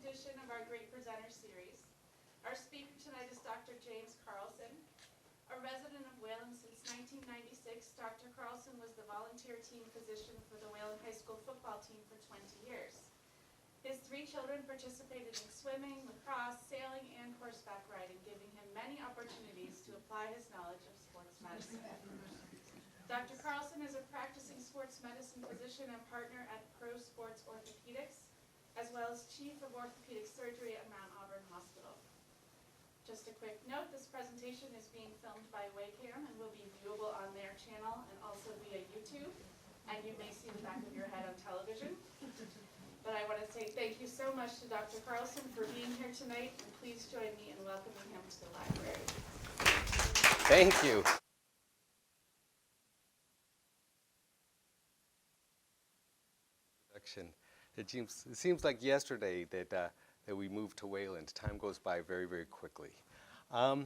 edition of our Great Presenter Series. Our speaker tonight is Dr. James Karlson. A resident of Wayland since 1996, Dr. Karlson was the volunteer team physician for the Wayland High School football team for 20 years. His 3 children participated in swimming, lacrosse, sailing, and horseback riding, giving him many opportunities to apply his knowledge of sports medicine. Dr. Karlson is a practicing sports medicine physician and partner at Pro Sports Orthopedics, as well as Chief of Orthopedic Surgery at Mount Auburn Hospital. Just a quick note, this presentation is being filmed by Waycam and will be viewable on their channel and also via YouTube, and you may see the back of your head on television. But I want to say thank you so much to Dr. Karlson for being here tonight, and please join me in welcoming him to the library. Thank you. It seems like yesterday that we moved to Wayland. Time goes by very, very quickly. I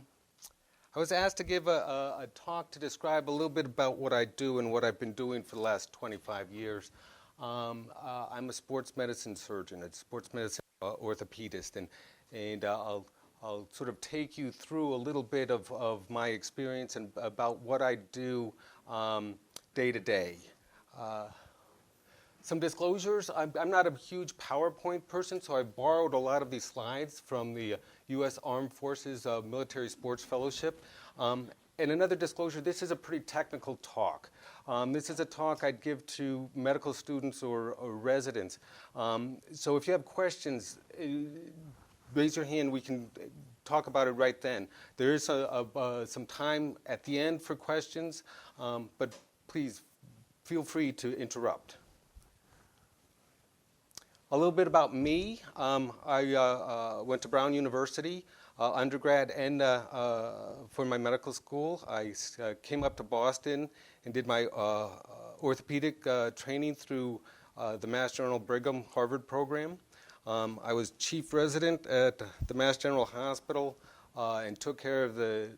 was asked to give a talk to describe a little bit about what I do and what I've been doing for the last 25 years. I'm a sports medicine surgeon, a sports medicine orthopedist, and I'll sort of take you through a little bit of my experience and about what I do day to day. Some disclosures, I'm not a huge PowerPoint person, so I borrowed a lot of these slides from the U.S. Armed Forces Military Sports Fellowship. And another disclosure, this is a pretty technical talk. This is a talk I'd give to medical students or residents. So if you have questions, raise your hand, we can talk about it right then. There is some time at the end for questions, but please feel free to interrupt. A little bit about me. I went to Brown University, undergrad and for my medical school. I came up to Boston and did my orthopedic training through the Mass General Brigham Harvard program. I was chief resident at the Mass General Hospital and took care of the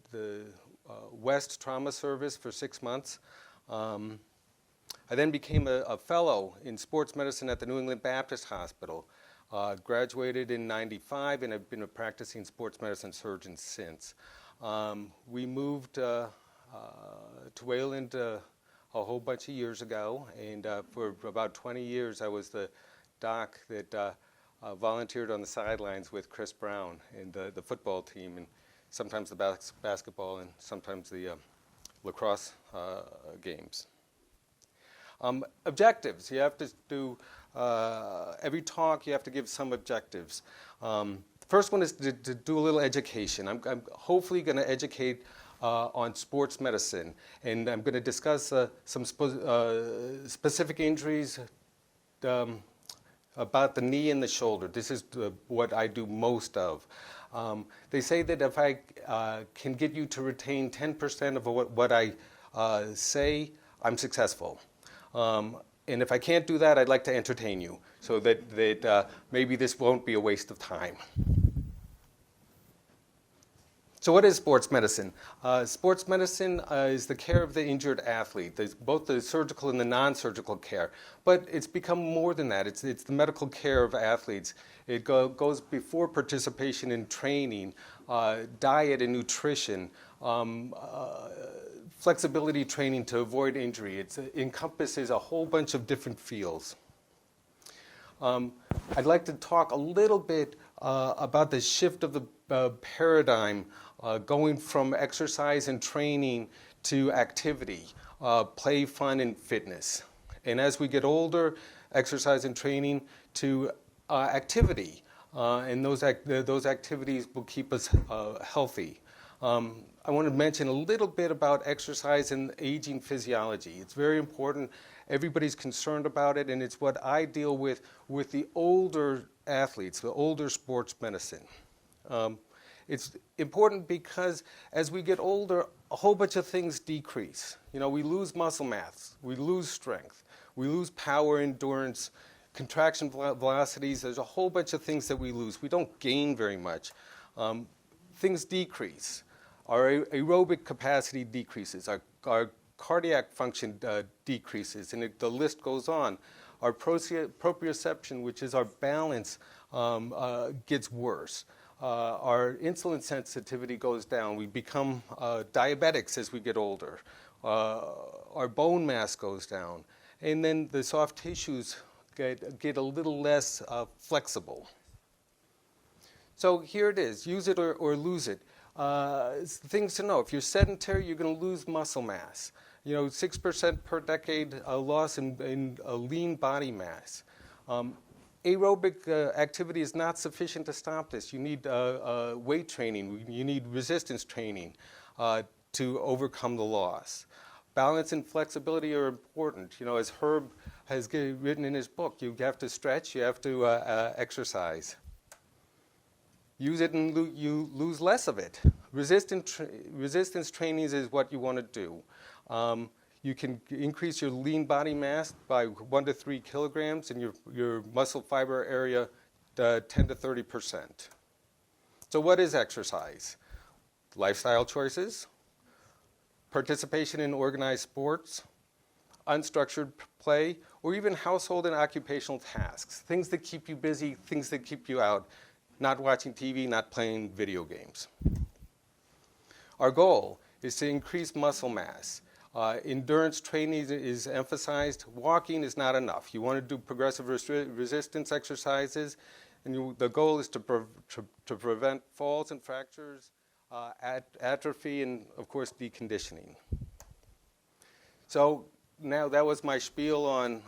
West Trauma Service for 6 months. I then became a fellow in sports medicine at the New England Baptist Hospital. Graduated in '95, and I've been a practicing sports medicine surgeon since. We moved to Wayland a whole bunch of years ago, and for about 20 years I was the doc that volunteered on the sidelines with Chris Brown and the football team, and sometimes the basketball and sometimes the lacrosse games. Objectives. You have to do, every talk you have to give some objectives. The first one is to do a little education. I'm hopefully going to educate on sports medicine, and I'm going to discuss some specific injuries about the knee and the shoulder. This is what I do most of. They say that if I can get you to retain 10% of what I say, I'm successful. And if I can't do that, I'd like to entertain you so that maybe this won't be a waste of time. So what is sports medicine? Sports medicine is the care of the injured athlete. There's both the surgical and the non-surgical care. But it's become more than that. It's the medical care of athletes. It goes before participation in training, diet and nutrition, flexibility training to avoid injury. It encompasses a whole bunch of different fields. I'd like to talk a little bit about the shift of the paradigm going from exercise and training to activity, play, fun, and fitness. And as we get older, exercise and training to activity. And those activities will keep us healthy. I want to mention a little bit about exercise and aging physiology. It's very important. Everybody's concerned about it, and it's what I deal with the older athletes, the older sports medicine. It's important because as we get older, a whole bunch of things decrease. You know, we lose muscle mass, we lose strength, we lose power, endurance, contraction velocities. There's a whole bunch of things that we lose. We don't gain very much. Things decrease. Our aerobic capacity decreases. Our cardiac function decreases, and the list goes on. our proprioception, which is our balance, gets worse. Our insulin sensitivity goes down. We become diabetics as we get older. Our bone mass goes down. And then the soft tissues get a little less flexible. So here it is. Use it or lose it. Things to know. If you're sedentary, you're going to lose muscle mass. 6% per decade loss in lean body mass. Aerobic activity is not sufficient to stop this. You need weight training. You need resistance training to overcome the loss. Balance and flexibility are important. As Herb has written in his book, you have to stretch, you have to exercise. Use it and you lose less of it. Resistance training is what you want to do. You can increase your lean body mass by 1 to 3 kilograms and your muscle fiber area 10 to 30%. So what is exercise? Lifestyle choices, participation in organized sports, unstructured play, or even household and occupational tasks. Things that keep you busy, things that keep you out, not watching TV, not playing video games. Our goal is to increase muscle mass. Endurance training is emphasized. Walking is not enough. You want to do progressive resistance exercises, and the goal is to prevent falls and fractures, atrophy, and of course deconditioning. So now that was my spiel on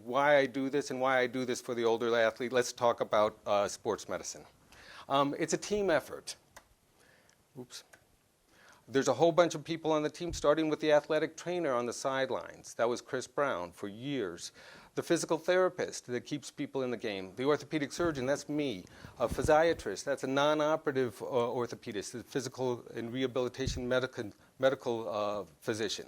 why I do this and why I do this for the older athlete. Let's talk about sports medicine. It's a team effort. Oops. There's a whole bunch of people on the team, starting with the athletic trainer on the sidelines. That was Chris Brown for years. The physical therapist that keeps people in the game. The orthopedic surgeon, that's me. A physiatrist, that's a non-operative orthopedist, the physical and rehabilitation medical physician.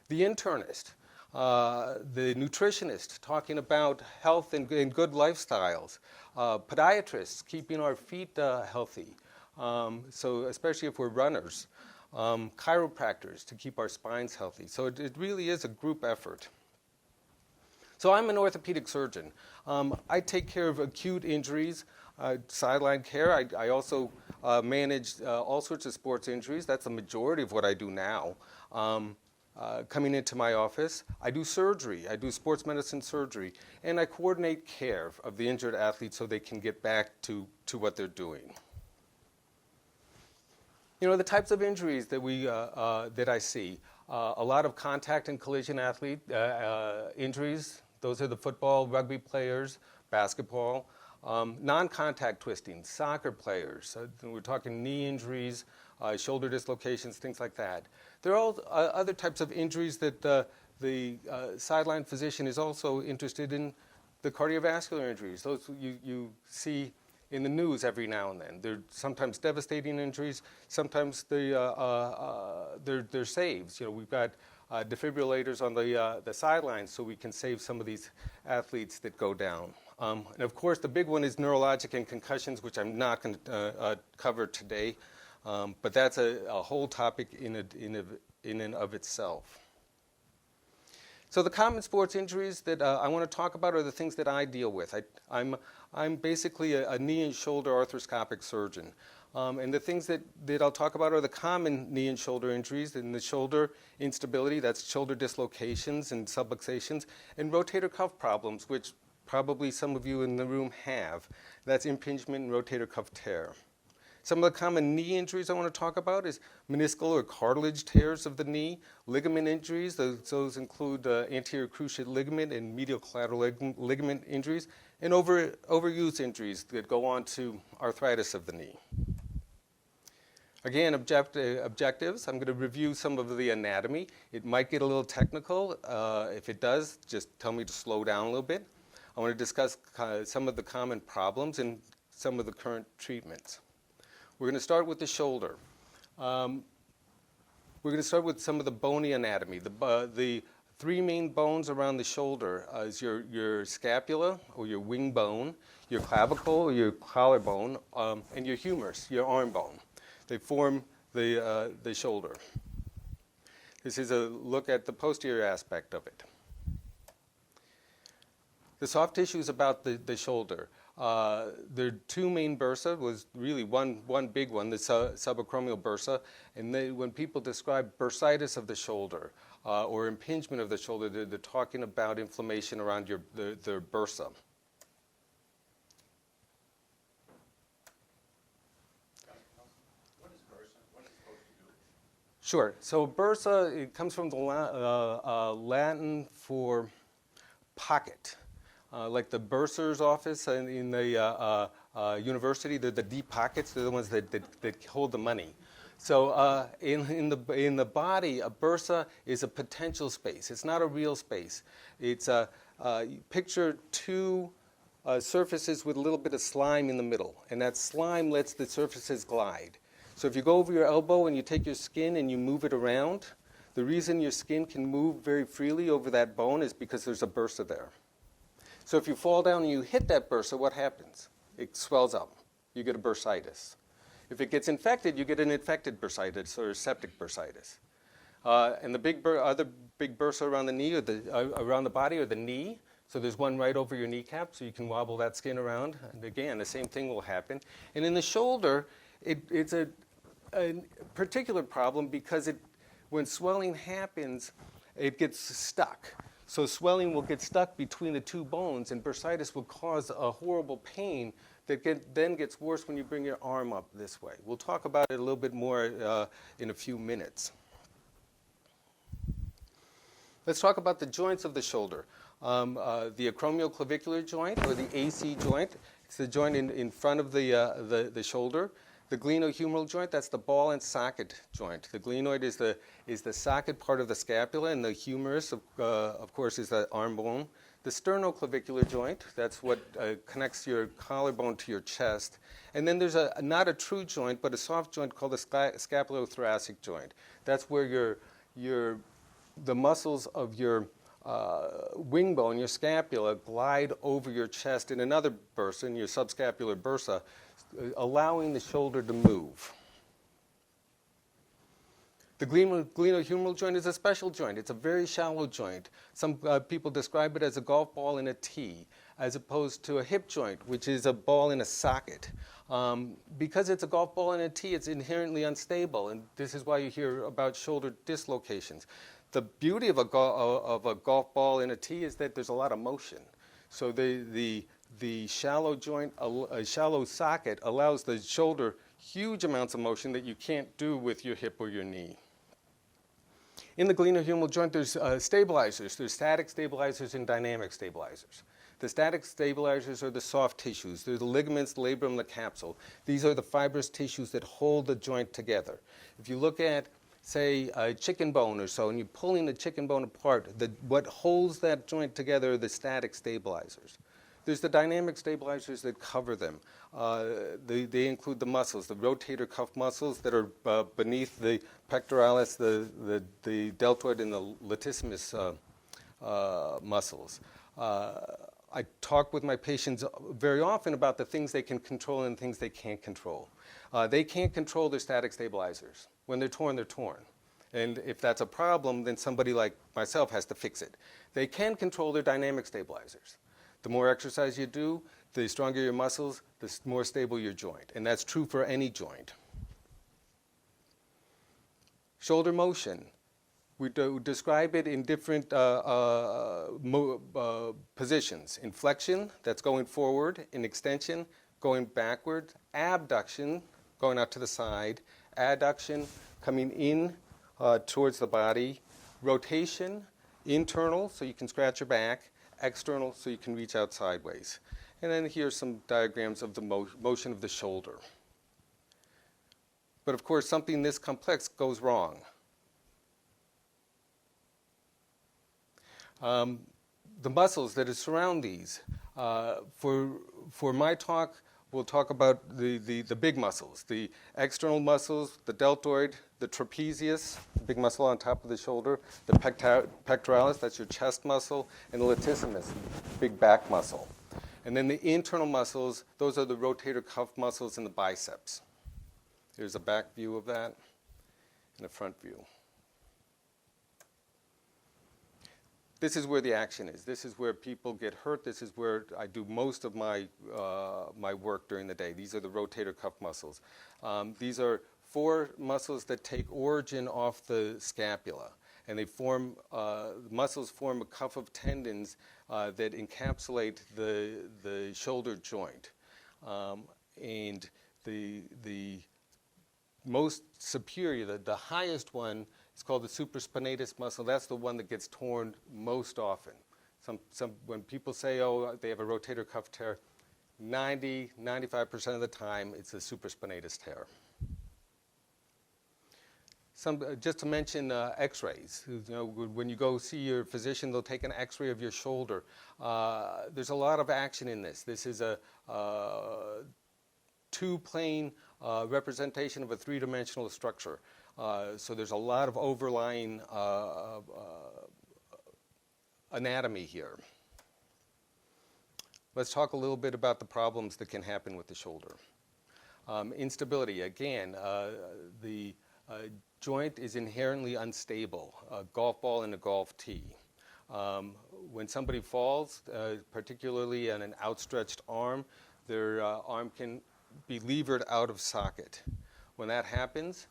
The internist, the nutritionist, talking about health and good lifestyles. Podiatrists, keeping our feet healthy, so especially if we're runners. Chiropractors to keep our spines healthy. So it really is a group effort. So I'm an orthopedic surgeon. I take care of acute injuries, sideline care. I also manage all sorts of sports injuries. That's the majority of what I do now. Coming into my office, I do surgery. I do sports medicine surgery. And I coordinate care of the injured athletes so they can get back to what they're doing. The types of injuries that I see, a lot of contact and collision athlete injuries. Those are the football, rugby players, basketball. Non-contact twisting, soccer players. We're talking knee injuries, shoulder dislocations, things like that. There are all other types of injuries that the sideline physician is also interested in. The cardiovascular injuries, those you see in the news every now and then. They're sometimes devastating injuries. Sometimes they're saves. We've got defibrillators on the sidelines so we can save some of these athletes that go down. And of course, the big one is neurologic and concussions, which I'm not going to cover today. But that's a whole topic in and of itself. So the common sports injuries that I want to talk about are the things that I deal with. I'm basically a knee and shoulder arthroscopic surgeon. And the things that I'll talk about are the common knee and shoulder injuries. In the shoulder instability, that's shoulder dislocations and subluxations, and rotator cuff problems, which probably some of you in the room have. That's impingement and rotator cuff tear. Some of the common knee injuries I want to talk about is meniscal or cartilage tears of the knee, ligament injuries. Those include anterior cruciate ligament and medial collateral ligament injuries, and overuse injuries that go on to arthritis of the knee. Again, objectives. I'm going to review some of the anatomy. It might get a little technical. If it does, just tell me to slow down a little bit. I want to discuss some of the common problems and some of the current treatments. We're going to start with the shoulder. We're going to start with some of the bony anatomy. The three main bones around the shoulder is your scapula or your wing bone, your clavicle or your collarbone, and your humerus, your arm bone. They form the shoulder. This is a look at the posterior aspect of it. The soft tissue is about the shoulder. There are two main bursa, was really one big one, the subacromial bursa. And when people describe bursitis of the shoulder or impingement of the shoulder, they're talking about inflammation around the bursa. What is bursa? What is it supposed to do? Sure. So bursa, it comes from the Latin for pocket. Like the bursar's office in the university, they're the deep pockets. They're the ones that hold the money. So in the body, a bursa is a potential space. It's not a real space. It's picture two surfaces with a little bit of slime in the middle, and that slime lets the surfaces glide. So if you go over your elbow and you take your skin and you move it around, the reason your skin can move very freely over that bone is because there's a bursa there. So if you fall down and you hit that bursa, what happens? It swells up. You get a bursitis. If it gets infected, you get an infected bursitis or septic bursitis. And the other big bursa around the knee or around the body or the knee. So there's one right over your kneecap, so you can wobble that skin around. And again, the same thing will happen. And in the shoulder, it's a particular problem because when swelling happens, it gets stuck. So swelling will get stuck between the two bones, and bursitis will cause a horrible pain that then gets worse when you bring your arm up this way. We'll talk about it a little bit more in a few minutes. Let's talk about the joints of the shoulder. The acromioclavicular joint, or the AC joint, it's the joint in front of the shoulder. The glenohumeral joint, that's the ball and socket joint. The glenoid is the socket part of the scapula, and the humerus, of course, is the arm bone. The sternoclavicular joint, that's what connects your collarbone to your chest. And then there's not a true joint, but a soft joint called the scapulothoracic joint. That's where the muscles of your wing bone, your scapula, glide over your chest in another bursa, in your subscapular bursa, allowing the shoulder to move. The glenohumeral joint is a special joint. It's a very shallow joint. Some people describe it as a golf ball in a tee, as opposed to a hip joint, which is a ball in a socket. Because it's a golf ball in a tee, it's inherently unstable, and this is why you hear about shoulder dislocations. The beauty of a golf ball in a tee is that there's a lot of motion. So the shallow joint, a shallow socket, allows the shoulder huge amounts of motion that you can't do with your hip or your knee. In the glenohumeral joint, there's stabilizers. There's static stabilizers and dynamic stabilizers. The static stabilizers are the soft tissues. They're the ligaments, the labrum, the capsule. These are the fibrous tissues that hold the joint together. If you look at, say, a chicken bone or so, and you're pulling the chicken bone apart, what holds that joint together are the static stabilizers. There's the dynamic stabilizers that cover them. They include the muscles, the rotator cuff muscles that are beneath the pectoralis, the deltoid, and the latissimus muscles. I talk with my patients very often about the things they can control and things they can't control. They can't control their static stabilizers. When they're torn, they're torn. And if that's a problem, then somebody like myself has to fix it. They can control their dynamic stabilizers. The more exercise you do, the stronger your muscles, the more stable your joint. And that's true for any joint. Shoulder motion. We describe it in different positions. In flexion, that's going forward. In extension, going backward. Abduction, going out to the side. Adduction, coming in towards the body. Rotation, internal, so you can scratch your back. External, so you can reach out sideways. And then here's some diagrams of the motion of the shoulder. But of course, something this complex goes wrong. The muscles that surround these. For my talk, we'll talk about the big muscles, the external muscles, the deltoid, the trapezius, the big muscle on top of the shoulder, the pectoralis, that's your chest muscle, and the latissimus, big back muscle. And then the internal muscles, those are the rotator cuff muscles and the biceps. Here's a back view of that and a front view. this is where the action is. This is where people get hurt. This is where I do most of my, my work during the day. These are the rotator cuff muscles. These are 4 muscles that take origin off the scapula. And they form, muscles form a cuff of tendons that encapsulate the shoulder joint. And the most superior, the highest one, is called the supraspinatus muscle. That's the one that gets torn most often. When people say, oh, they have a rotator cuff tear, 95% of the time, it's a supraspinatus tear. Just to mention x-rays. You know, when you go see your physician, they'll take an x-ray of your shoulder. There's a lot of action in this. This is a 2-plane representation of a 3-dimensional structure. So there's a lot of overlying anatomy here. Let's talk a little bit about the problems that can happen with the shoulder. Instability. Again, the joint is inherently unstable, a golf ball and a golf tee. When somebody falls, particularly on an outstretched arm, their arm can be levered out of socket. When that happens,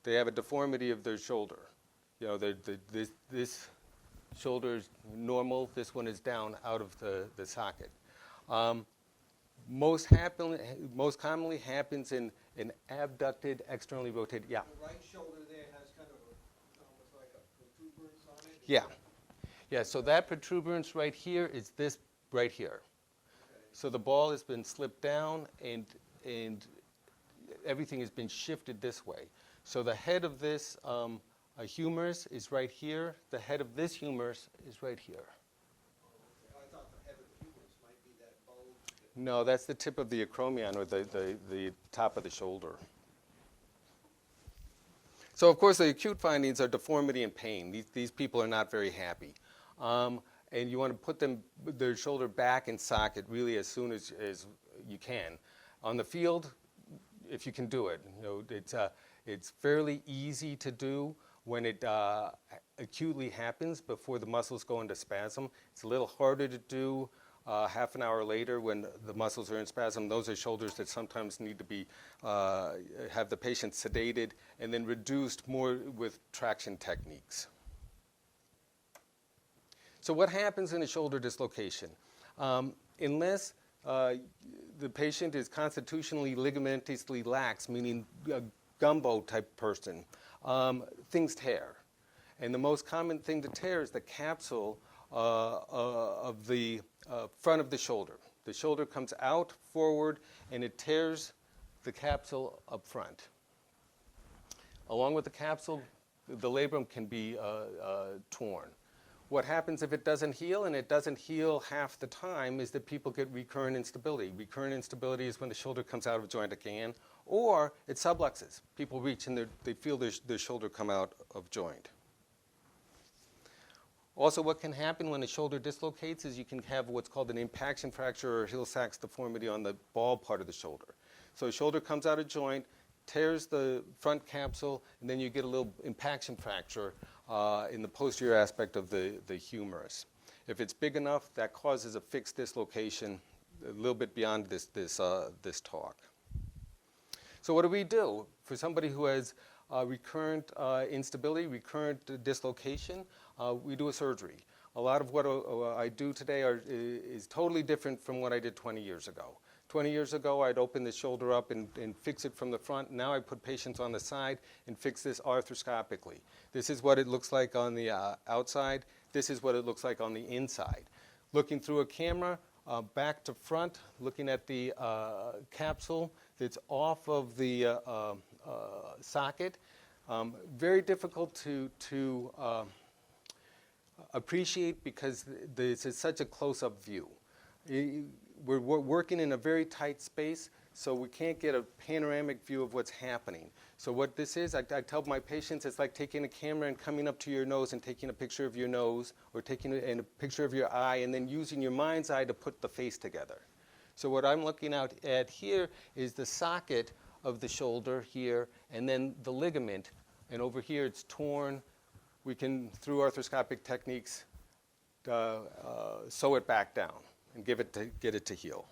they have a deformity of their shoulder. You know, this shoulder is normal, this one is down out of the socket. Most commonly happens in an abducted, externally rotated, yeah. The right shoulder there has kind of almost like a protuberance on it? Yeah. Yeah, so that protuberance right here is this right here. Okay. So the ball has been slipped down and everything has been shifted this way. So the head of this humerus is right here. The head of this humerus is right here. I thought the head of the humerus might be that bulge. No, that's the tip of the acromion, or the top of the shoulder. So, of course, the acute findings are deformity and pain. These people are not very happy. And you want to put their shoulder back in socket really as soon as you can. On the field, if you can do it. You know, it's fairly easy to do when it acutely happens before the muscles go into spasm. It's a little harder to do half an hour later when the muscles are in spasm. Those are shoulders that sometimes need to be have the patient sedated and then reduced more with traction techniques. So what happens in a shoulder dislocation? Unless the patient is constitutionally ligamentously lax, meaning a gumbo type person, things tear. And the most common thing to tear is the capsule of the front of the shoulder. The shoulder comes out forward and it tears the capsule up front. Along with the capsule, the labrum can be torn. What happens if it doesn't heal, and it doesn't heal half the time, is that people get recurrent instability. Recurrent instability is when the shoulder comes out of joint again, or it subluxes. People reach and they feel their shoulder come out of joint. Also, what can happen when a shoulder dislocates is you can have what's called an impaction fracture or Hill-Sachs deformity on the ball part of the shoulder. So a shoulder comes out of joint, tears the front capsule, and then you get a little impaction fracture in the posterior aspect of the humerus. If it's big enough, that causes a fixed dislocation a little bit beyond this talk. So what do we do? For somebody who has recurrent instability, recurrent dislocation, we do a surgery. A lot of what I do today is totally different from what I did 20 years ago. 20 years ago, I'd open the shoulder up and fix it from the front. Now I put patients on the side and fix this arthroscopically. This is what it looks like on the outside. This is what it looks like on the inside. Looking through a camera, back to front, looking at the capsule that's off of the socket. Very difficult to appreciate because this is such a close-up view. We're working in a very tight space, so we can't get a panoramic view of what's happening. So what this is, I tell my patients, it's like taking a camera and coming up to your nose and taking a picture of your nose, or taking a picture of your eye, and then using your mind's eye to put the face together. So what I'm looking at here is the socket of the shoulder here, and then the ligament, and over here it's torn. We can, through arthroscopic techniques, sew it back down and get it to heal.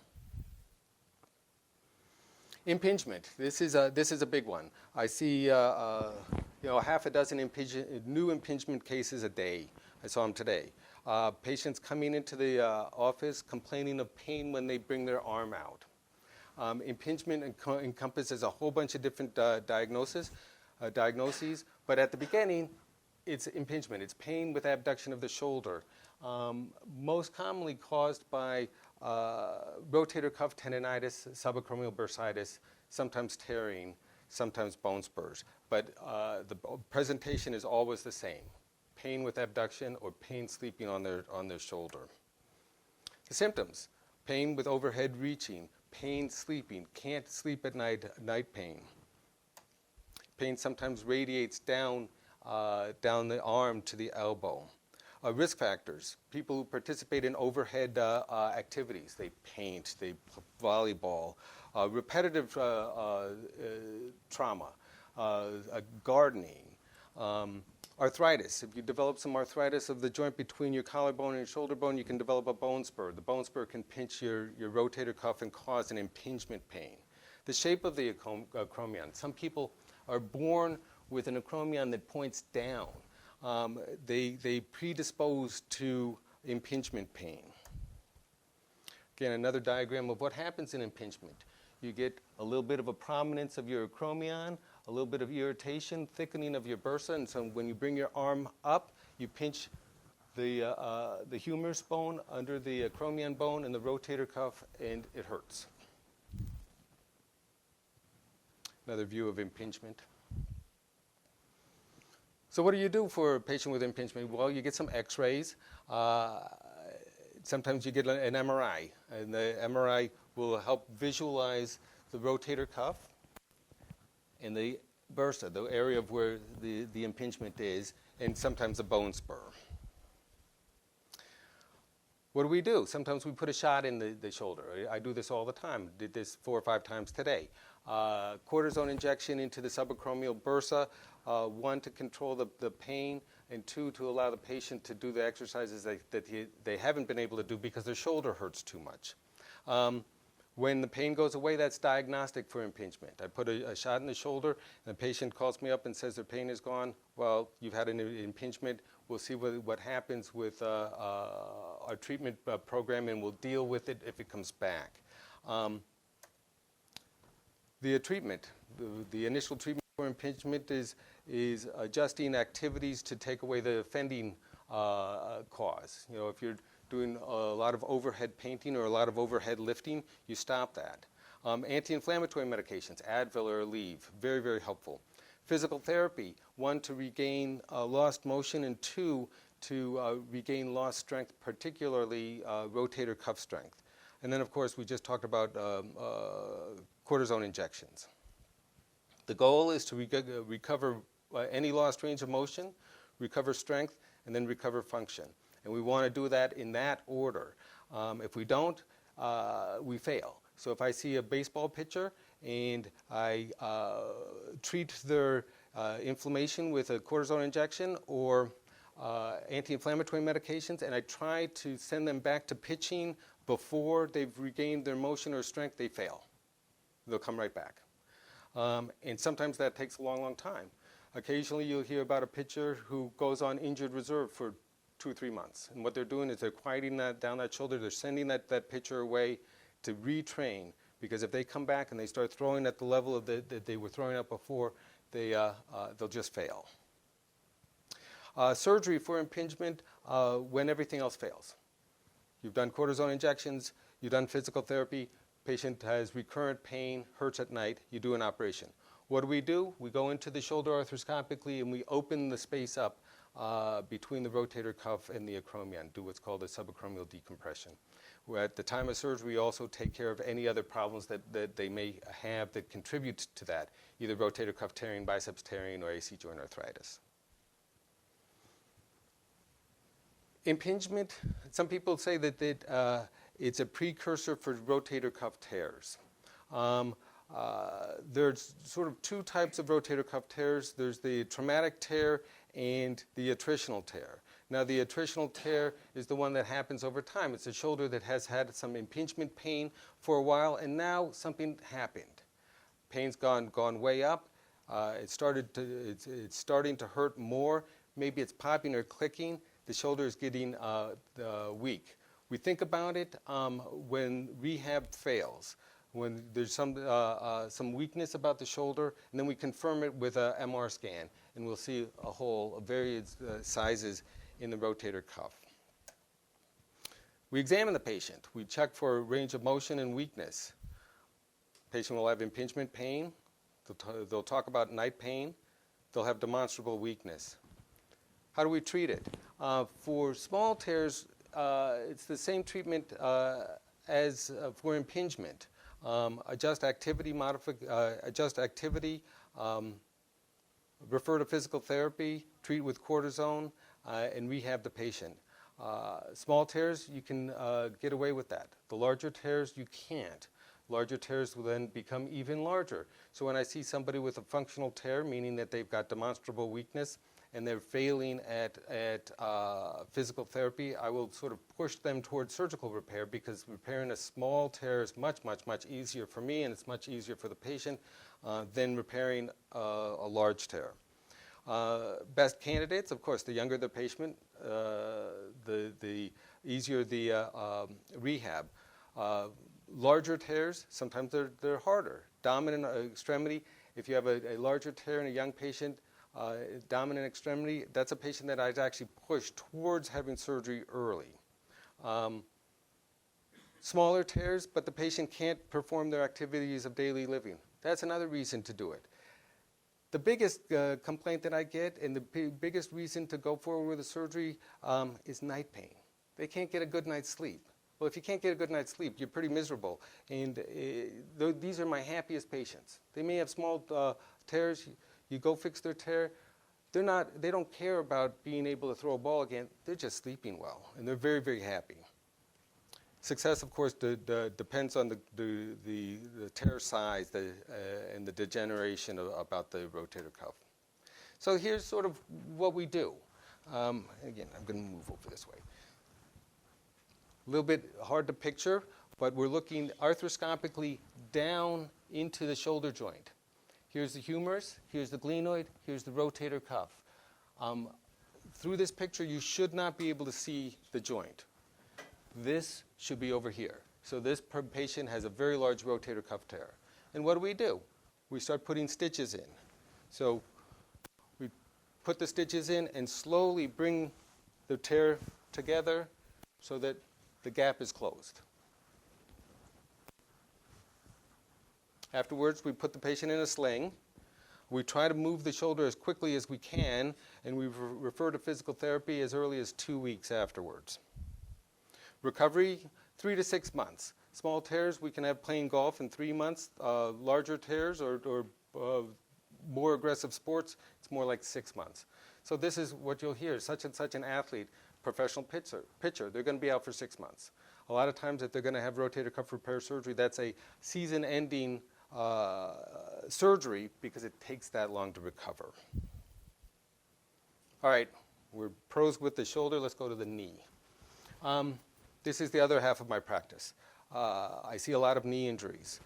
Impingement. This is a big one. I see half a dozen new impingement cases a day. I saw them today. Patients coming into the office complaining of pain when they bring their arm out. Impingement encompasses a whole bunch of different diagnoses, but at the beginning, it's impingement. It's pain with abduction of the shoulder, most commonly caused by rotator cuff tendonitis, subacromial bursitis, sometimes tearing, sometimes bone spurs. But the presentation is always the same: pain with abduction or pain sleeping on their shoulder. The symptoms: pain with overhead reaching, pain sleeping, can't sleep at night, night pain. Pain sometimes radiates down the arm to the elbow. Risk factors: people who participate in overhead activities. They paint, they volleyball, repetitive trauma, gardening, arthritis. If you develop some arthritis of the joint between your collarbone and your shoulder bone, you can develop a bone spur. The bone spur can pinch your rotator cuff and cause an impingement pain. The shape of the acromion. Some people are born with an acromion that points down. They predispose to impingement pain. Again, another diagram of what happens in impingement. You get a little bit of a prominence of your acromion, a little bit of irritation, thickening of your bursa, and so when you bring your arm up, you pinch the humerus bone under the acromion bone and the rotator cuff, and it hurts. Another view of impingement. So what do you do for a patient with impingement? Well, you get some x-rays. Sometimes you get an MRI, and the MRI will help visualize the rotator cuff and the bursa, the area of where the impingement is, and sometimes the bone spur. What do? Sometimes we put a shot in the shoulder. I do this all the time. Did this 4 or 5 times today. Cortisone injection into the subacromial bursa, 1 to control the pain, and 2 to allow the patient to do the exercises that they haven't been able to do because their shoulder hurts too much. When the pain goes away, that's diagnostic for impingement. I put a shot in the shoulder, and the patient calls me up and says their pain is gone. Well, you've had an impingement. We'll see what happens with our treatment program, and we'll deal with it if it comes back. The treatment, the initial treatment for impingement is adjusting activities to take away the offending cause. You know, if you're doing a lot of overhead painting or a lot of overhead lifting, you stop that. Anti-inflammatory medications, Advil or Aleve, very, very helpful. Physical therapy, 1 to regain lost motion, and 2 to regain lost strength, particularly rotator cuff strength. And then, of course, we just talked about cortisone injections. The goal is to recover any lost range of motion, recover strength, and then recover function. And we want to do that in that order. If we don't, we fail. So if I see a baseball pitcher and I treat their inflammation with a cortisone injection or anti-inflammatory medications, and I try to send them back to pitching before they've regained their motion or strength, they fail. They'll come right back. And sometimes that takes a long, long time. Occasionally you'll hear about a pitcher who goes on injured reserve for 2 or 3 months. And what they're doing is they're quieting down that shoulder. They're sending that pitcher away to retrain, because if they come back and they start throwing at the level of that they were throwing at before, they'll just fail. Surgery for impingement when everything else fails. You've done cortisone injections, you've done physical therapy, patient has recurrent pain, hurts at night, you do an operation. What do? We go into the shoulder arthroscopically and we open the space up between the rotator cuff and the acromion, do what's called a subacromial decompression. Where at the time of surgery, we also take care of any other problems that they may have that contribute to that, either rotator cuff tearing, biceps tearing, or AC joint arthritis. Impingement, some people say that it's a precursor for rotator cuff tears. There's sort of 2 types of rotator cuff tears. There's the traumatic tear and the attritional tear. Now, the attritional tear is the one that happens over time. It's a shoulder that has had some impingement pain for a while, and now something happened. Pain's gone way up. It's starting to hurt more. Maybe it's popping or clicking. The shoulder is getting weak. We think about it when rehab fails, when there's some weakness about the shoulder, and then we confirm it with a MR scan, and we'll see a hole of various sizes in the rotator cuff. We examine the patient. We check for range of motion and weakness. Patient will have impingement pain. They'll talk about night pain. They'll have demonstrable weakness. How do we treat it? For small tears, it's the same treatment as for impingement. Adjust activity, refer to physical therapy, treat with cortisone, and rehab the patient. Small tears, you can get away with that. The larger tears, you can't. Larger tears will then become even larger. So when I see somebody with a functional tear, meaning that they've got demonstrable weakness and they're failing at physical therapy, I will sort of push them towards surgical repair, because repairing a small tear is much easier for me, and it's much easier for the patient than repairing a large tear. Best candidates, of course, the younger the patient, the easier the rehab. Larger tears, sometimes they're harder. Dominant extremity, if you have a larger tear in a young patient, dominant extremity, that's a patient that I'd actually push towards having surgery early. Smaller tears, but the patient can't perform their activities of daily living. That's another reason to do it. The biggest complaint that I get, and the biggest reason to go forward with the surgery, is night pain. They can't get a good night's sleep. Well, if you can't get a good night's sleep, you're pretty miserable. And these are my happiest patients. They may have small tears. You go fix their tear. They don't care about being able to throw a ball again. They're just sleeping well, and they're very happy. Success, of course, depends on the tear size and the degeneration about the rotator cuff. So here's sort of what we do. Again, I'm going to move over this way. A little bit hard to picture, but we're looking arthroscopically down into the shoulder joint. Here's the humerus, here's the glenoid, here's the rotator cuff. Through this picture, you should not be able to see the joint. This should be over here. So this patient has a very large rotator cuff tear. And what do? We start putting stitches in. So we put the stitches in and slowly bring the tear together so that the gap is closed. Afterwards, we put the patient in a sling. We try to move the shoulder as quickly as we can, and we refer to physical therapy as early as 2 weeks afterwards. Recovery, 3 to 6 months. Small tears, we can have playing golf in 3 months. Larger tears or more aggressive sports, it's more like 6 months. So this is what you'll hear. Such and such an athlete, professional pitcher, they're going to be out for 6 months. A lot of times if they're going to have rotator cuff repair surgery, that's a season-ending surgery because it takes that long to recover. All right, we're pros with the shoulder. Let's go to the knee. This is the other half of my practice. I see a lot of knee injuries.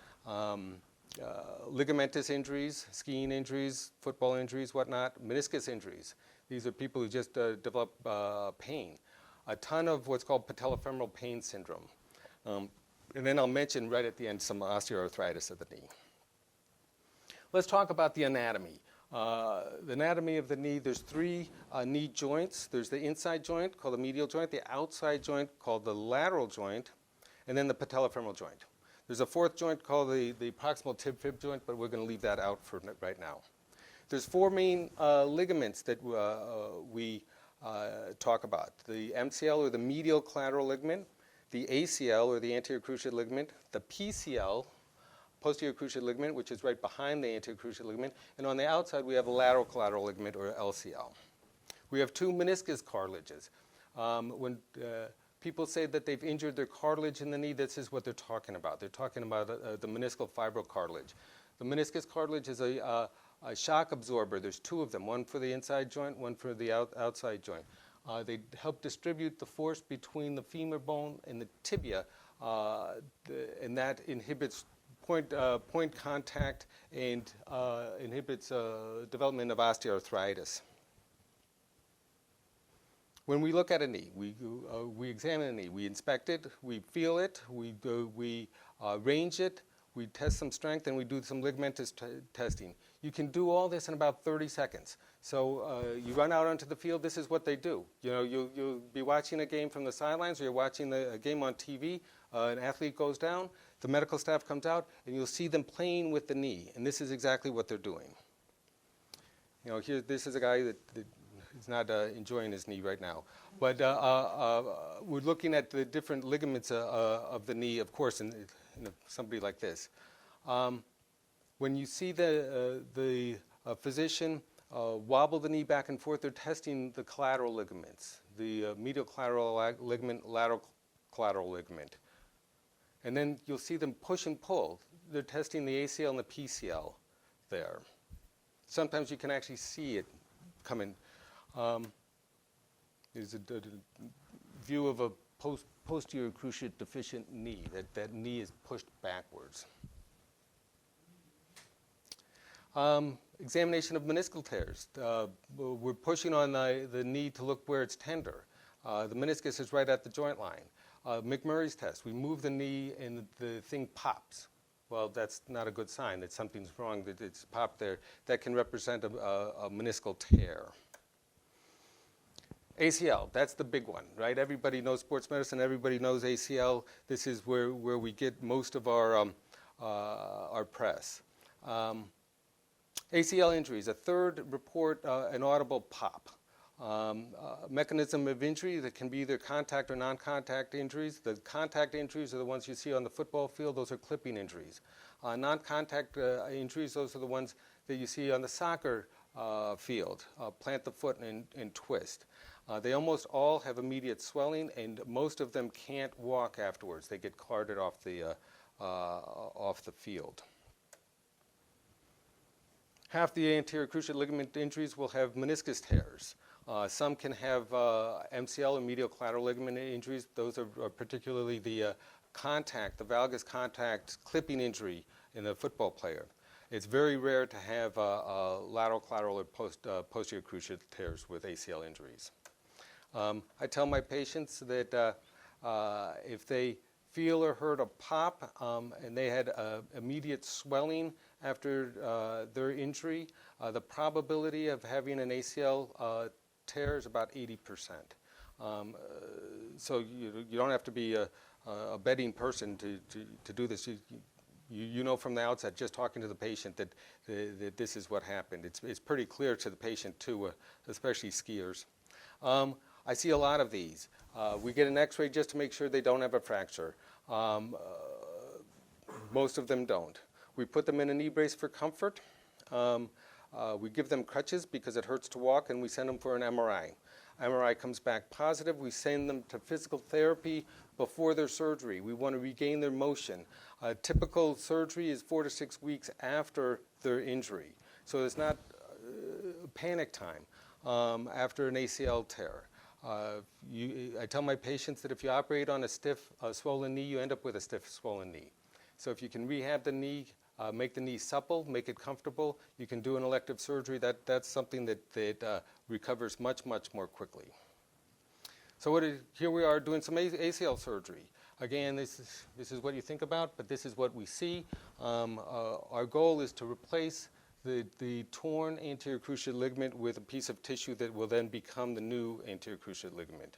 Ligamentous injuries, skiing injuries, football injuries, whatnot, meniscus injuries. These are people who just develop pain. A ton of what's called patellofemoral pain syndrome. And then I'll mention right at the end some osteoarthritis of the knee. Let's talk about the anatomy. The anatomy of the knee, there's 3 knee joints. There's the inside joint called the medial joint, the outside joint called the lateral joint, and then the patellofemoral joint. There's a 4th joint called the proximal tib-fib joint, but we're going to leave that out for right now. There's 4 main ligaments that we talk about. The MCL, or the medial collateral ligament, the ACL, or the anterior cruciate ligament, the PCL, posterior cruciate ligament, which is right behind the anterior cruciate ligament, and on the outside we have a lateral collateral ligament, or LCL. We have 2 meniscus cartilages. When people say that they've injured their cartilage in the knee, this is what they're talking about. They're talking about the meniscal fibrocartilage. The meniscus cartilage is a shock absorber. There's 2 of them, one for the inside joint, one for the outside joint. They help distribute the force between the femur bone and the tibia, and that inhibits point contact and inhibits development of osteoarthritis. When we look at a knee, we examine a knee. We inspect it, we feel it, we range it, we test some strength, and we do some ligamentous testing. You can do all this in about 30 seconds. So you run out onto the field, this is what they do. You know, you'll be watching a game from the sidelines, or you're watching a game on TV, an athlete goes down, the medical staff comes out, and you'll see them playing with the knee, and this is exactly what they're doing. You know, this is a guy that is not enjoying his knee right now. But we're looking at the different ligaments of the knee, of course, in somebody like this. When you see the physician wobble the knee back and forth, they're testing the collateral ligaments, the medial collateral ligament, lateral collateral ligament. And then you'll see them push and pull. They're testing the ACL and the PCL there. Sometimes you can actually see it coming. There's a view of a posterior cruciate deficient knee. That knee is pushed backwards. Examination of meniscal tears. We're pushing on the knee to look where it's tender. The meniscus is right at the joint line. McMurray's test. We move the knee and the thing pops. Well, that's not a good sign that something's wrong, that it's popped there. That can represent a meniscal tear. ACL, that's the big one, right? Everybody knows sports medicine, everybody knows ACL. This is where we get most of our press. ACL injuries, a third report an audible pop. Mechanism of injury that can be either contact or non-contact injuries. The contact injuries are the ones you see on the football field. Those are clipping injuries. Non-contact injuries, those are the ones that you see on the soccer field. Plant the foot and twist. They almost all have immediate swelling, and most of them can't walk afterwards. They get carted off the field. Half the anterior cruciate ligament injuries will have meniscus tears. Some can have MCL or medial collateral ligament injuries. Those are particularly the valgus contact clipping injury in a football player. It's very rare to have lateral collateral or posterior cruciate tears with ACL injuries. I tell my patients that if they feel or heard a pop and they had immediate swelling after their injury, the probability of having an ACL tear is about 80%. So you don't have to be a betting person to do this. You know from the outset, just talking to the patient, that this is what happened. It's pretty clear to the patient too, especially skiers. I see a lot of these. We get an x-ray just to make sure they don't have a fracture. Most of them don't. We put them in a knee brace for comfort. We give them crutches because it hurts to walk, and we send them for an MRI. MRI comes back positive. We send them to physical therapy before their surgery. We want to regain their motion. Typical surgery is 4 to 6 weeks after their injury. So it's not panic time after an ACL tear. I tell my patients that if you operate on a stiff, swollen knee, you end up with a stiff, swollen knee. So if you can rehab the knee, make the knee supple, make it comfortable, you can do an elective surgery. That's something that recovers much, much more quickly. So here we are doing some ACL surgery. Again, this is what you think about, but this is what we see. Our goal is to replace the torn anterior cruciate ligament with a piece of tissue that will then become the new anterior cruciate ligament.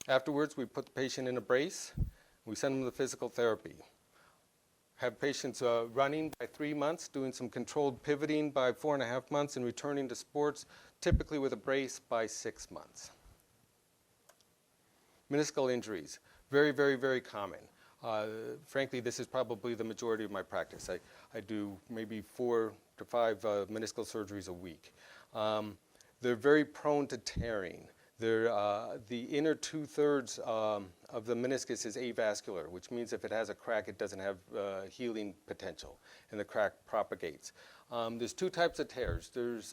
Afterwards, we put the patient in a brace. We send them to physical therapy. Have patients running by 3 months, doing some controlled pivoting by 4.5 months, and returning to sports, typically with a brace by 6 months. Meniscal injuries, very, very, very common. Frankly, this is probably the majority of my practice. I do maybe 4 to 5 meniscal surgeries a week. They're very prone to tearing. The inner 2/3 of the meniscus is avascular, which means if it has a crack, it doesn't have healing potential, and the crack propagates. There's 2 types of tears. There's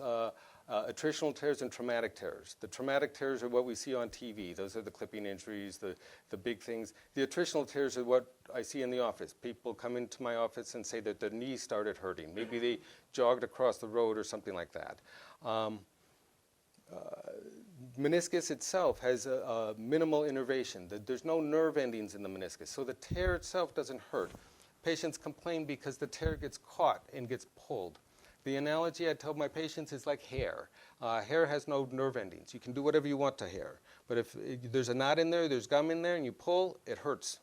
attritional tears and traumatic tears. The traumatic tears are what we see on TV. Those are the clipping injuries, the big things. The attritional tears are what I see in the office. People come into my office and say that their knee started hurting. Maybe they jogged across the road or something like that. Meniscus itself has a minimal innervation. There's no nerve endings in the meniscus, so the tear itself doesn't hurt. Patients complain because the tear gets caught and gets pulled. The analogy I tell my patients is like hair. Hair has no nerve endings. You can do whatever you want to hair. But if there's a knot in there, there's gum in there, and you pull, it hurts.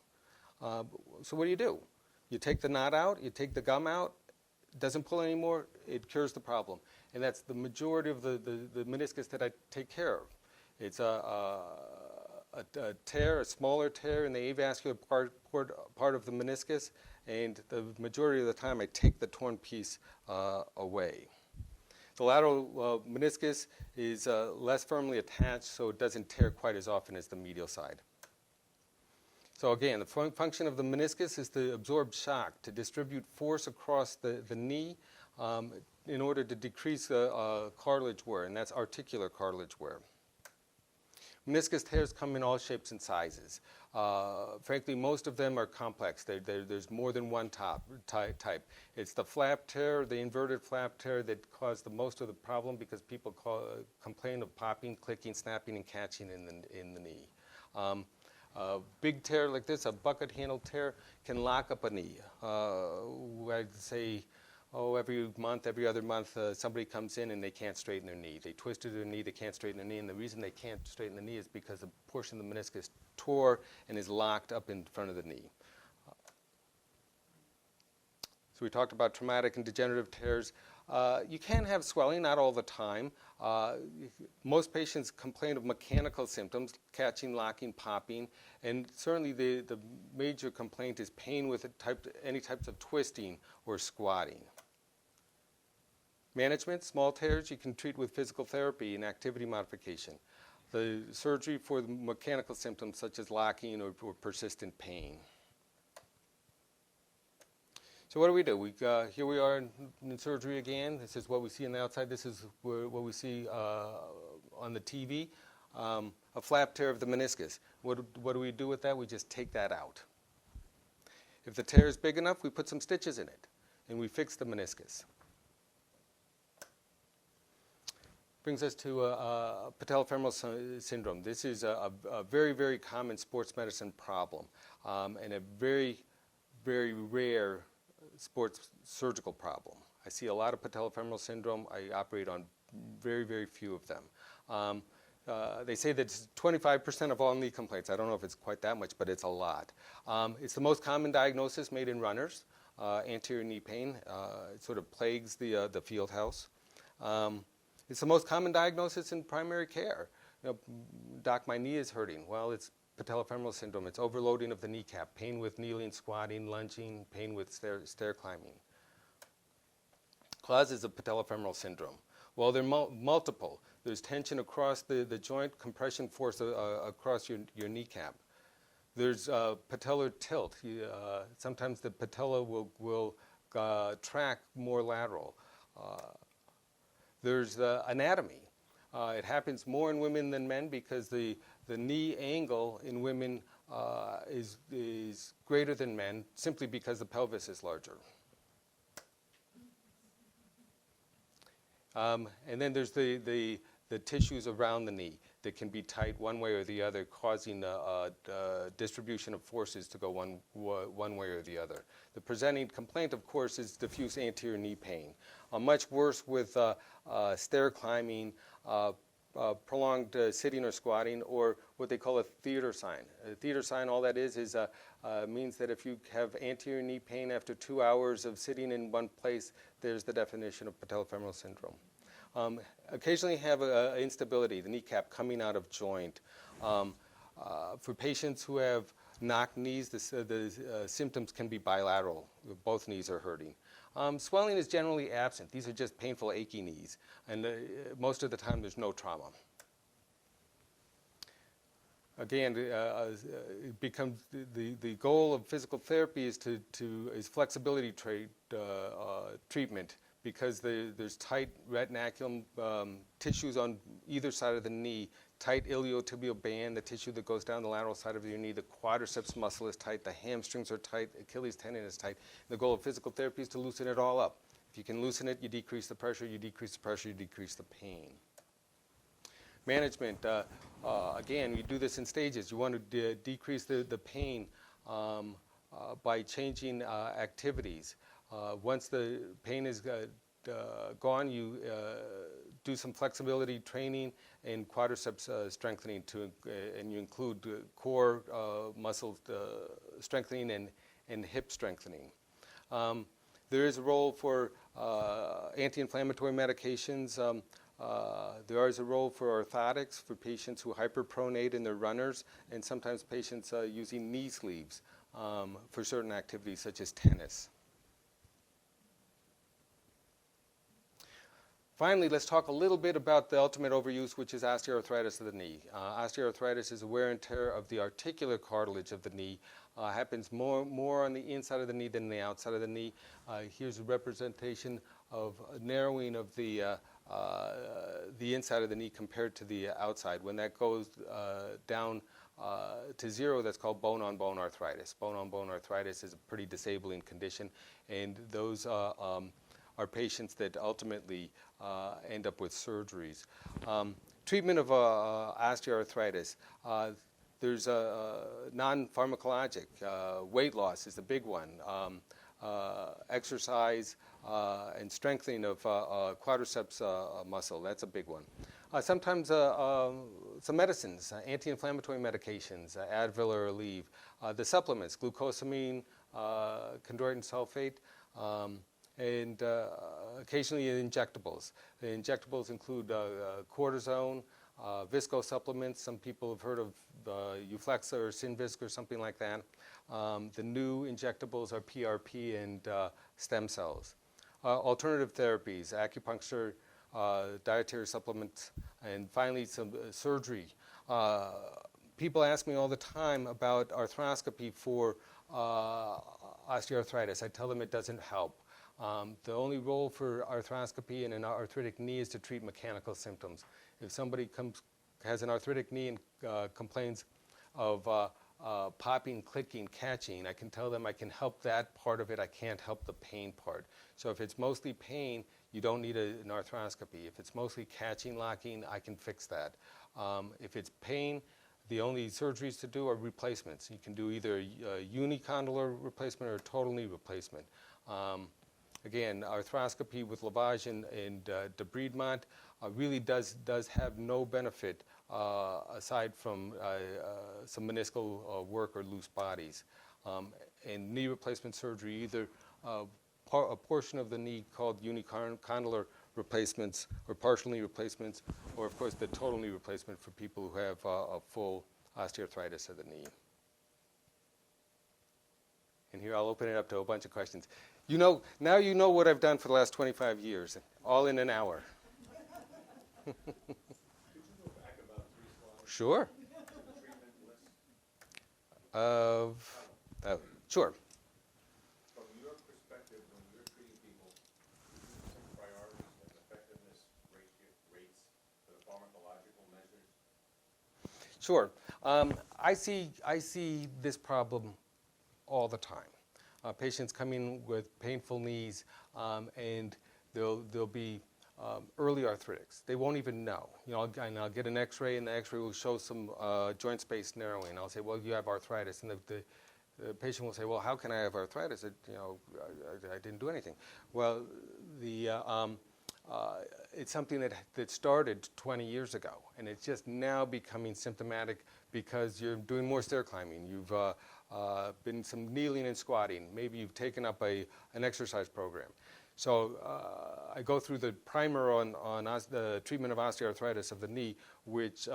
So what do? You take the knot out, you take the gum out, it doesn't pull anymore, it cures the problem. And that's the majority of the meniscus that I take care of. It's a tear, a smaller tear in the avascular part of the meniscus, and the majority of the time I take the torn piece away. The lateral meniscus is less firmly attached, so it doesn't tear quite as often as the medial side. So again, the function of the meniscus is to absorb shock, to distribute force across the knee in order to decrease cartilage wear, and that's articular cartilage wear. Meniscus tears come in all shapes and sizes. Frankly, most of them are complex. There's more than one type. It's the flap tear, the inverted flap tear, that caused the most of the problem because people complain of popping, clicking, snapping, and catching in the knee. A big tear like this, a bucket handle tear, can lock up a knee. I'd say, every month, every other month, somebody comes in and they can't straighten their knee. They twisted their knee, they can't straighten their knee, and the reason they can't straighten the knee is because a portion of the meniscus tore and is locked up in front of the knee. So we talked about traumatic and degenerative tears. You can have swelling, not all the time. Most patients complain of mechanical symptoms, catching, locking, popping, and certainly the major complaint is pain with any types of twisting or squatting. Management, small tears, you can treat with physical therapy and activity modification. The surgery for the mechanical symptoms such as locking or persistent pain. So what do? Here we are in surgery again. This is what we see on the outside. This is what we see on the TV. A flap tear of the meniscus. What do we do with that? We just take that out. If the tear is big enough, we put some stitches in it, and we fix the meniscus. Brings us to Patellofemoral Syndrome. This is a very, very common sports medicine problem and a very, very rare sports surgical problem. I see a lot of Patellofemoral Syndrome. I operate on very, very few of them. They say that it's 25% of all knee complaints. I don't know if it's quite that much, but it's a lot. It's the most common diagnosis made in runners, anterior knee pain. It sort of plagues the field house. It's the most common diagnosis in primary care. Doc, my knee is hurting. Well, it's Patellofemoral Syndrome. It's overloading of the kneecap, pain with kneeling, squatting, lunging, pain with stair climbing. Causes of Patellofemoral Syndrome. Well, they're multiple. There's tension across the joint, compression force across your kneecap. There's patellar tilt. Sometimes the patella will track more lateral. There's the anatomy. It happens more in women than men because the knee angle in women is greater than men simply because the pelvis is larger. And then there's the tissues around the knee that can be tight one way or the other, causing distribution of forces to go one way or the other. The presenting complaint, of course, is diffuse anterior knee pain. Much worse with stair climbing, prolonged sitting or squatting, or what they call a theater sign. A theater sign, all that is means that if you have anterior knee pain after 2 hours of sitting in one place, there's the definition of Patellofemoral Syndrome. Occasionally have instability, the kneecap coming out of joint. For patients who have knocked knees, the symptoms can be bilateral. Both knees are hurting. Swelling is generally absent. These are just painful, achy knees. And most of the time, there's no trauma. Again, it becomes the goal of physical therapy is flexibility treatment, because there's tight retinaculum tissues on either side of the knee, tight iliotibial band, the tissue that goes down the lateral side of your knee, the quadriceps muscle is tight, the hamstrings are tight, Achilles tendon is tight. The goal of physical therapy is to loosen it all up. If you can loosen it, you decrease the pressure, you decrease the pressure, you decrease the pain. Management, again, you do this in stages. You want to decrease the pain by changing activities. Once the pain is gone, you do some flexibility training and quadriceps strengthening, and you include core muscle strengthening and hip strengthening. There is a role for anti-inflammatory medications. There is a role for orthotics for patients who hyperpronate in their runners, and sometimes patients using knee sleeves for certain activities such as tennis. Finally, let's talk a little bit about the ultimate overuse, which is osteoarthritis of the knee. Osteoarthritis is a wear and tear of the articular cartilage of the knee. Happens more on the inside of the knee than the outside of the knee. Here's a representation of a narrowing of the inside of the knee compared to the outside. When that goes down to zero, that's called bone-on-bone arthritis. Bone-on-bone arthritis is a pretty disabling condition, and those are patients that ultimately end up with surgeries. Treatment of osteoarthritis. There's non-pharmacologic. Weight loss is the big one. Exercise and strengthening of quadriceps muscle, that's a big one. Sometimes some medicines, anti-inflammatory medications, Advil or Aleve. The supplements, glucosamine, chondroitin sulfate, and occasionally injectables. The injectables include cortisone, visco supplements. Some people have heard of Euflexa or Synvisc or something like that. The new injectables are PRP and stem cells. Alternative therapies, acupuncture, dietary supplements, and finally some surgery. People ask me all the time about arthroscopy for osteoarthritis. I tell them it doesn't help. The only role for arthroscopy in an arthritic knee is to treat mechanical symptoms. If somebody has an arthritic knee and complains of popping, clicking, catching, I can tell them I can help that part of it. I can't help the pain part. So if it's mostly pain, you don't need an arthroscopy. If it's mostly catching, locking, I can fix that. If it's pain, the only surgeries to do are replacements. You can do either a unicondylar replacement or a total knee replacement. Again, arthroscopy with lavage and debridement really does have no benefit aside from some meniscal work or loose bodies. And knee replacement surgery, either a portion of the knee called unicondylar replacements or partial knee replacements, or of course the total knee replacement for people who have a full osteoarthritis of the knee. And here I'll open it up to a bunch of questions. Now you know what I've done for the last 25 years, all in an hour. Could you go back about 3 slides? Sure. The treatment list. Sure. From your perspective, when you're treating people, do you use some priorities and effectiveness rates for the pharmacological measures? Sure. I see this problem all the time. Patients come in with painful knees, and they'll be early arthritics. They won't even know. I'll get an X-ray, and the X-ray will show some joint space narrowing. I'll say, well, you have arthritis, and the patient will say, well, how can I have arthritis? I didn't do anything. Well, it's something that started 20 years ago, and it's just now becoming symptomatic because you're doing more stair climbing. You've been some kneeling and squatting. Maybe you've taken up an exercise program. So I go through the primer on the treatment of osteoarthritis of the knee, which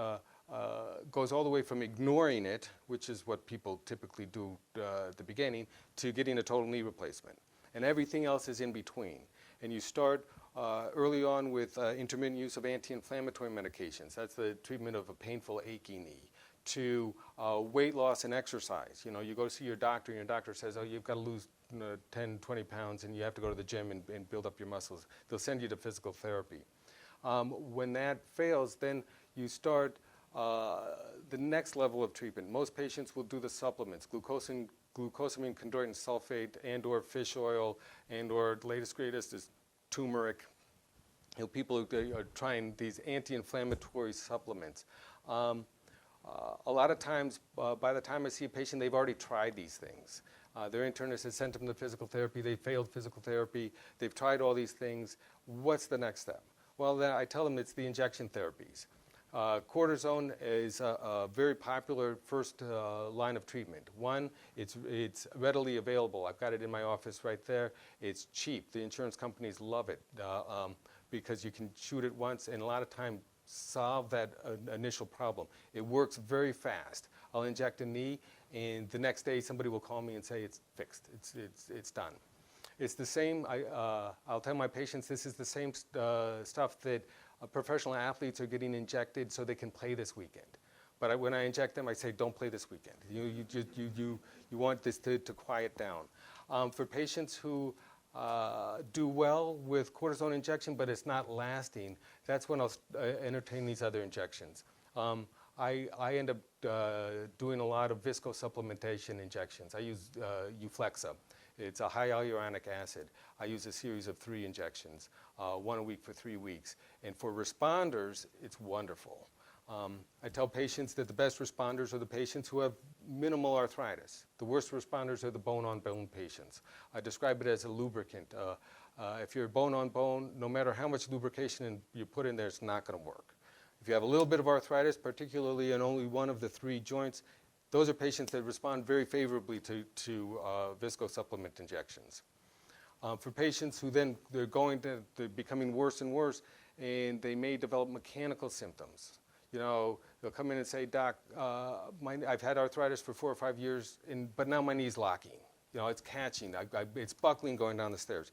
goes all the way from ignoring it, which is what people typically do at the beginning, to getting a total knee replacement. And everything else is in between. And you start early on with intermittent use of anti-inflammatory medications. That's the treatment of a painful, achy knee. to weight loss and exercise. You know, you go see your doctor and your doctor says, oh, you've got to lose 10, 20 pounds and you have to go to the gym and build up your muscles. They'll send you to physical therapy. When that fails, then you start the next level of treatment. Most patients will do the supplements, glucosamine chondroitin sulfate and or fish oil and or latest greatest is turmeric. You know, people who are trying these anti-inflammatory supplements. A lot of times, by the time I see a patient, they've already tried these things. Their internist has sent them to physical therapy. They failed physical therapy. They've tried all these things. What's the next step? Well, then I tell them it's the injection therapies. Cortisone is a very popular first line of treatment. One, it's readily available. I've got it in my office right there. It's cheap. The insurance companies love it because you can shoot it once and a lot of time solve that initial problem. It works very fast. I'll inject a knee and the next day somebody will call me and say it's fixed. It's done. It's the same. I'll tell my patients this is the same stuff that professional athletes are getting injected so they can play this weekend. But when I inject them, I say, don't play this weekend. You want this to quiet down. For patients who do well with cortisone injection, but it's not lasting, that's when I'll entertain these other injections. I end up doing a lot of viscosupplementation injections. I use Euflexa. It's a high hyaluronic acid. I use a series of 3 injections, 1 a week for 3 weeks. And for responders, it's wonderful. I tell patients that the best responders are the patients who have minimal arthritis. The worst responders are the bone-on-bone patients. I describe it as a lubricant. If you're bone-on-bone, no matter how much lubrication you put in there, it's not going to work. If you have a little bit of arthritis, particularly in only one of the 3 joints, those are patients that respond very favorably to viscosupplement injections. For patients who then they're becoming worse and worse, and they may develop mechanical symptoms. You know, they'll come in and say, Doc, I've had arthritis for 4 or 5 years, but now my knee's locking. You know, it's catching. It's buckling going down the stairs.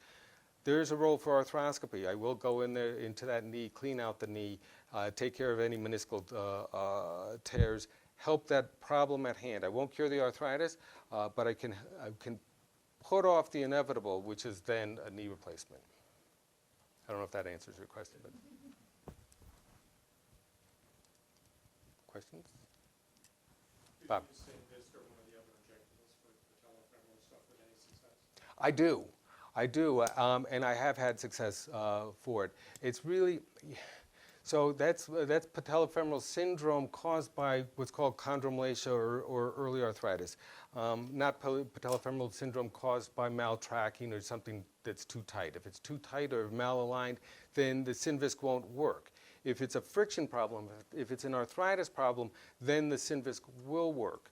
There's a role for arthroscopy. I will go in there into that knee, clean out the knee, take care of any meniscal tears, help that problem at hand. I won't cure the arthritis, but I can put off the inevitable, which is then a knee replacement. I don't know if that answers your question. But questions? Bob? Did you say this or one of the other injectables for patellofemoral stuff with any success? I do, and I have had success for it. It's really, so that's patellofemoral syndrome caused by what's called chondromalacia or early arthritis, not patellofemoral syndrome caused by maltracking or something that's too tight. If it's too tight or malaligned, then the Synvisc won't work. If it's a friction problem, if it's an arthritis problem, then the Synvisc will work.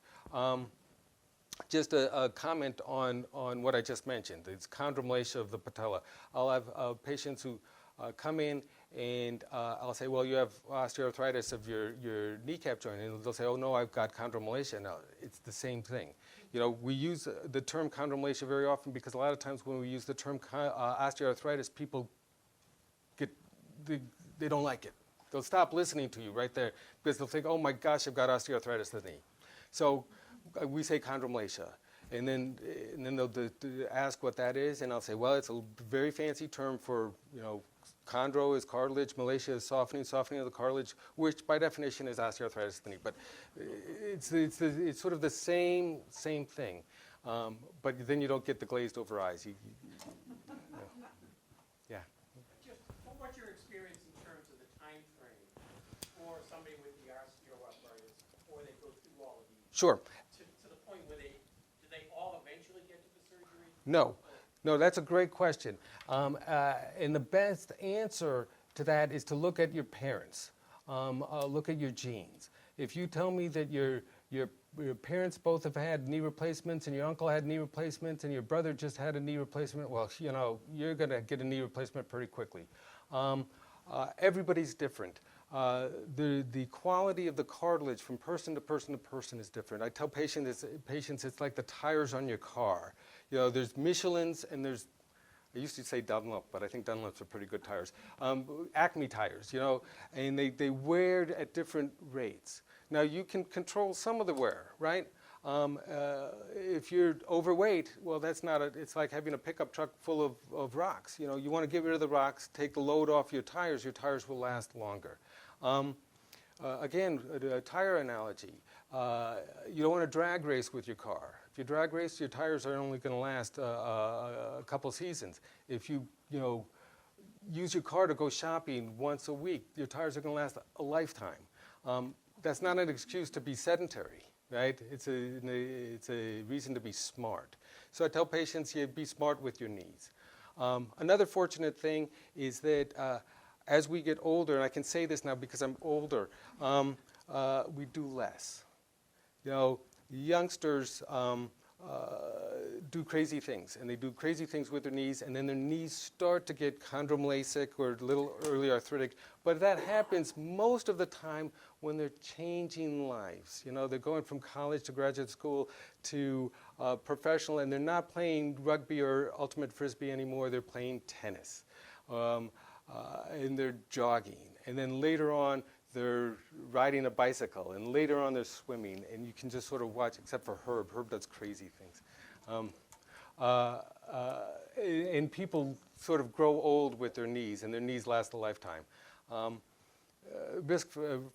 Just a comment on what I just mentioned. It's chondromalacia of the patella. I'll have patients who come in and I'll say, well, you have osteoarthritis of your kneecap joint. And they'll say, oh, no, I've got chondromalacia. Now, it's the same thing. You know, we use the term chondromalacia very often because a lot of times when we use the term osteoarthritis, people they don't like it. They'll stop listening to you right there because they'll think, oh, my gosh, I've got osteoarthritis of the knee. So we say chondromalacia, and then they'll ask what that is, and I'll say, well, it's a very fancy term for, you know, chondro is cartilage, malacia is softening of the cartilage, which by definition is osteoarthritis of the knee. But it's sort of the same thing, but then you don't get the glazed over eyes. Yeah. Just what's your experience in terms of the time frame for somebody with the osteoarthritis before they go through all of these? Sure. To the point where do they all eventually get to the surgery? No, that's a great question. And the best answer to that is to look at your parents, look at your genes. If you tell me that your parents both have had knee replacements and your uncle had knee replacements and your brother just had a knee replacement, well, you know, you're going to get a knee replacement pretty quickly. Everybody's different. The quality of the cartilage from person to person to person is different. I tell patients it's like the tires on your car. You know, there's Michelin's and there's, I used to say Dunlop, but I think Dunlops are pretty good tires. Acme tires, you know, and they wear at different rates. Now you can control some of the wear, right? If you're overweight, well, that's not it's like having a pickup truck full of rocks. You know, you want to get rid of the rocks, take the load off your tires will last longer. Again, a tire analogy. You don't want to drag race with your car. If you drag race, your tires are only going to last a couple seasons. If you use your car to go shopping once a week, your tires are going to last a lifetime. That's not an excuse to be sedentary, right? It's a reason to be smart. So I tell patients, you be smart with your knees. Another fortunate thing is that as we get older, and I can say this now because I'm older, we do less. You know, youngsters do crazy things, and they do crazy things with their knees, and then their knees start to get chondromalacic or a little early arthritic. But that happens most of the time when they're changing lives. You know, they're going from college to graduate school to professional, and they're not playing rugby or ultimate frisbee anymore. They're playing tennis, and they're jogging, and then later on they're riding a bicycle, and later on they're swimming, and you can just sort of watch, except for Herb. Herb does crazy things. And people sort of grow old with their knees, and their knees last a lifetime. Risk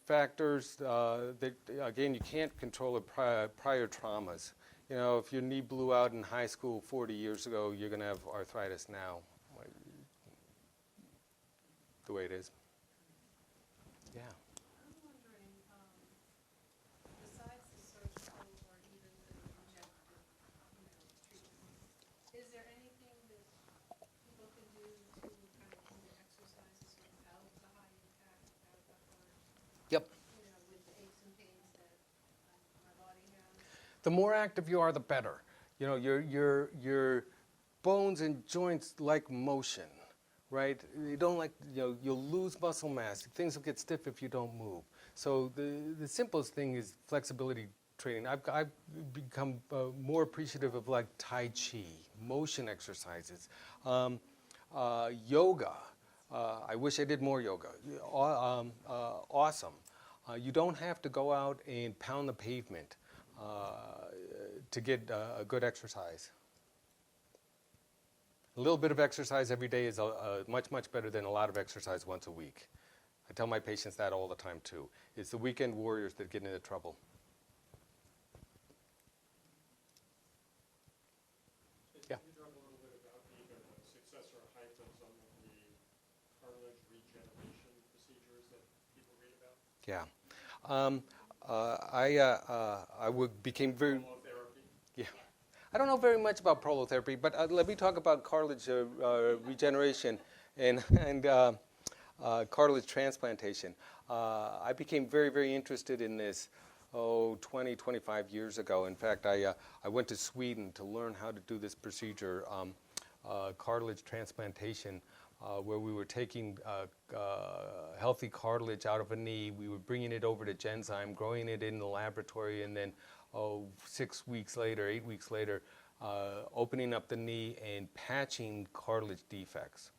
factors that, again, you can't control prior traumas. You know, if your knee blew out in high school 40 years ago, you're going to have arthritis now, the way it is. Yeah. I'm wondering, besides the surgical or even the injective, treatments, is there anything that people can do to kind of do exercises without the high impact, without the hard, Yep. with the aches and pains that my body has? The more active you are, the better. You know, your bones and joints like motion, right? You don't like, you know, you'll lose muscle mass. Things will get stiff if you don't move. So the simplest thing is flexibility training. I've become more appreciative of like Tai Chi, motion exercises, yoga. I wish I did more yoga. Awesome. You don't have to go out and pound the pavement to get a good exercise. A little bit of exercise every day is much, much better than a lot of exercise once a week. I tell my patients that all the time too. It's the weekend warriors that get into trouble. Yeah. Can you talk a little bit about the success or hype of some of the cartilage regeneration procedures that people read about? Yeah. I became very... Prolotherapy? Yeah. I don't know very much about prolotherapy, but let me talk about cartilage regeneration and cartilage transplantation. I became very, very interested in this, 20, 25 years ago. In fact, I went to Sweden to learn how to do this procedure, cartilage transplantation, where we were taking healthy cartilage out of a knee. We were bringing it over to Genzyme, growing it in the laboratory, and then 6 weeks later, 8 weeks later, opening up the knee and patching cartilage defects.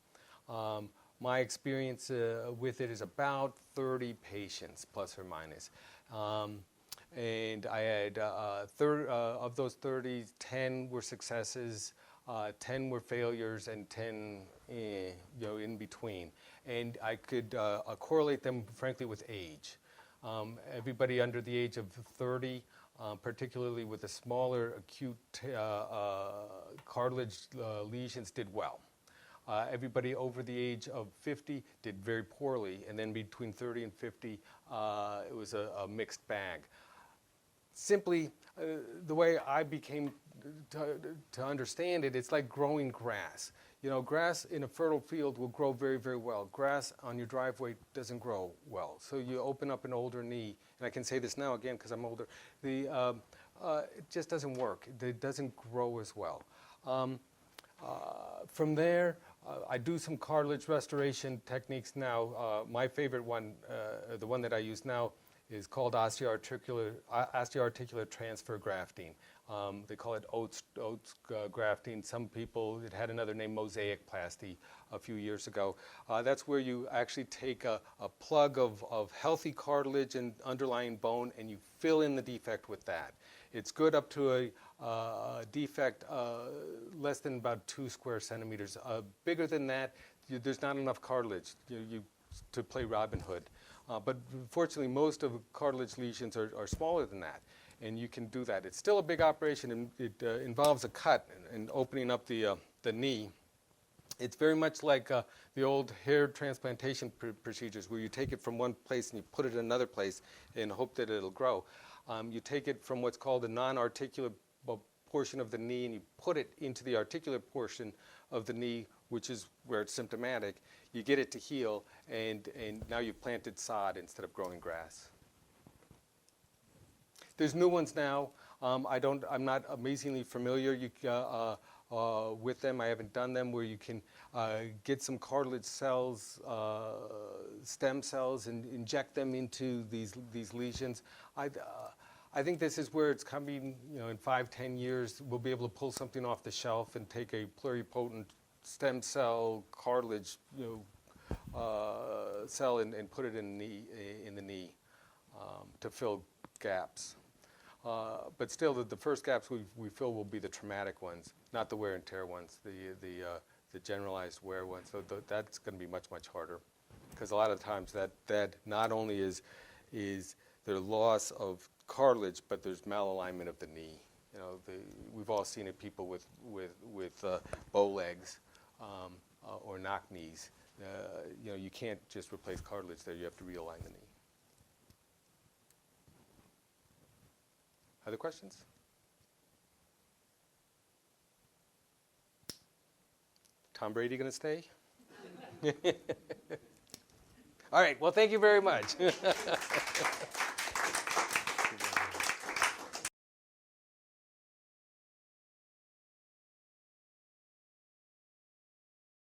My experience with it is about 30 patients, plus or minus. And I had, of those 30, 10 were successes, 10 were failures, and 10 in between. And I could correlate them, frankly, with age. Everybody under the age of 30, particularly with the smaller acute cartilage lesions, did well. Everybody over the age of 50 did very poorly, and then between 30 and 50, it was a mixed bag. Simply, the way I became to understand it, it's like growing grass. You know, grass in a fertile field will grow very, very well. Grass on your driveway doesn't grow well. So you open up an older knee, and I can say this now again because I'm older, it just doesn't work. It doesn't grow as well. From there, I do some cartilage restoration techniques now. My favorite one, the one that I use now, is called osteoarticular transfer grafting. They call it oats grafting. Some people, it had another name, mosaic plasty, a few years ago. That's where you actually take a plug of healthy cartilage and underlying bone, and you fill in the defect with that. It's good up to a defect less than about 2 square centimeters. Bigger than that, there's not enough cartilage to play Robin Hood. But fortunately, most of cartilage lesions are smaller than that, and you can do that. It's still a big operation, and it involves a cut and opening up the knee. It's very much like the old hair transplantation procedures, where you take it from one place and you put it in another place and hope that it'll grow. You take it from what's called the non-articulate portion of the knee and you put it into the articulate portion of the knee, which is where it's symptomatic. You get it to heal, and now you've planted sod instead of growing grass. There's new ones now. I'm not amazingly familiar with them. I haven't done them, where you can get some cartilage cells, stem cells, and inject them into these lesions. I think this is where it's coming. In 5-10 years, we'll be able to pull something off the shelf and take a pluripotent stem cell cartilage cell and put it in the knee to fill gaps. But still, the first gaps we fill will be the traumatic ones, not the wear and tear ones, the generalized wear ones. So that's going to be much, much harder, because a lot of times that not only is there loss of cartilage, but there's malalignment of the knee. We've all seen it, people with bow legs or knock knees. You can't just replace cartilage there. You have to realign the knee. Other questions? Tom Brady going to stay? All right. Well, thank you very much.